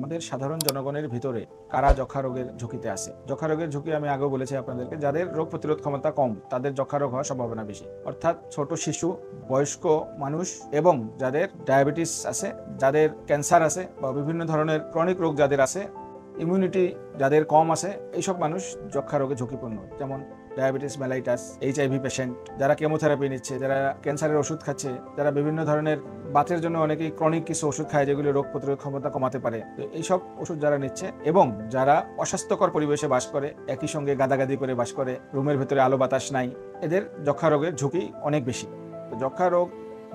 আমাদের সাধারণ জনগণের ভিতরে কারা যক্ষা রোগের ঝুঁকিতে আছে? যক্ষা রোগের ঝুঁকি আমি আগেও বলেছি আপনাদেরকে, যাদের রোগ প্রতিরোধ ক্ষমতা কম তাদের যক্ষা রোগ হওয়ার সম্ভাবনা বেশি। অর্থাৎ ছোট শিশু, বয়স্ক মানুষ এবং যাদের ডায়াবেটিস আছে, যাদের ক্যান্সার আছে বা বিভিন্ন ধরনের ক্রনিক রোগ যাদের আছে, ইমিউনিটি যাদের কম আছে, এইসব মানুষ যক্ষা রোগে ঝুঁকিপূর্ণ। যেমন ডায়াবেটিস মেলাইটাস, HIV পেশেন্ট, যারা কেমোথেরাপি নিচ্ছে, যারা ক্যান্সারের ওষুধ খাচ্ছে, যারা বিভিন্ন ধরনের বাতের জন্য অনেকেই ক্রনিক কিছু ওষুধ খায় যেগুলো রোগ প্রতিরোধ ক্ষমতা কমাতে পারে, তো এইসব ওষুধ যারা নিচ্ছে এবং যারা অস্বাস্থ্যকর পরিবেশে বাস করে, একই সঙ্গে গাদাগাদি করে বাস করে, রুমের ভেতরে আলো বাতাস নাই, এদের যক্ষা রোগের ঝুঁকি অনেক বেশি। তো যক্ষা রোগ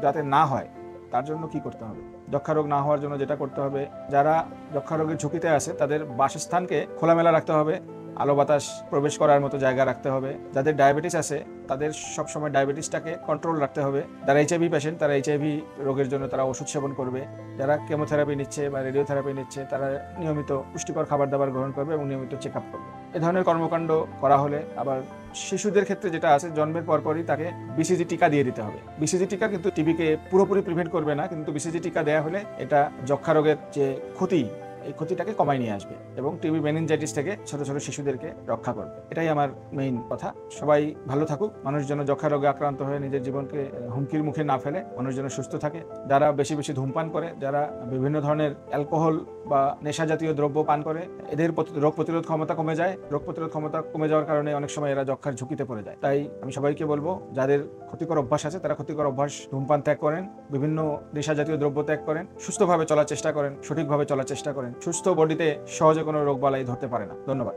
যাতে না হয় তার জন্য কি করতে হবে? যক্ষা রোগ না হওয়ার জন্য যেটা করতে হবে, যারা যক্ষা রোগের ঝুঁকিতে আছে তাদের বাসস্থানকে খোলামেলা রাখতে হবে, আলো বাতাস প্রবেশ করার মতো জায়গা রাখতে হবে। যাদের ডায়াবেটিস আছে তাদের সবসময় ডায়াবেটিসটাকে কন্ট্রোল রাখতে হবে। যারা HIV পেশেন্ট তারা HIV রোগের জন্য তারা ওষুধ সেবন করবে। যারা কেমোথেরাপি নিচ্ছে বা রেডিওথেরাপি নিচ্ছে তারা নিয়মিত পুষ্টিকর খাবার দাবার গ্রহণ করবে এবং নিয়মিত চেক আপ করবে। এ ধরনের কর্মকাণ্ড করা হলে, আবার শিশুদের ক্ষেত্রে যেটা আছে, জন্মের পরপরই তাকে BCG টিকা দিয়ে দিতে হবে। BCG টিকা কিন্তু টিবিকে পুরোপুরি প্রিভেন্ট করবে না, কিন্তু BCG টিকা দেওয়া হলে এটা যক্ষা রোগের যে ক্ষতি, এই ক্ষতিটাকে কমায় নিয়ে আসবে এবং টিবি মেনিনজাইটিস থেকে ছোট ছোট শিশুদেরকে রক্ষা করবে। এটাই আমার মেইন কথা। সবাই ভালো থাকুক, মানুষ যেন যক্ষা রোগে আক্রান্ত হয়ে নিজের জীবনকে হুমকির মুখে না ফেলে, মানুষ যেন সুস্থ থাকে। যারা বেশি বেশি ধূমপান করে, যারা বিভিন্ন ধরনের অ্যালকোহল বা নেশা জাতীয় দ্রব্য পান করে, এদের রোগ প্রতিরোধ ক্ষমতা কমে যায়। রোগ প্রতিরোধ ক্ষমতা কমে যাওয়ার কারণে অনেক সময় এরা যক্ষার ঝুঁকিতে পড়ে যায়। তাই আমি সবাইকে বলবো, যাদের ক্ষতিকর অভ্যাস আছে তারা ক্ষতিকর অভ্যাস, ধূমপান ত্যাগ করেন, বিভিন্ন নেশা জাতীয় দ্রব্য ত্যাগ করেন, সুস্থভাবে চলার চেষ্টা করেন, সঠিকভাবে চলার চেষ্টা করেন। সুস্থ বডিতে সহজে কোনো রোগ বালাই ধরতে পারে না। ধন্যবাদ।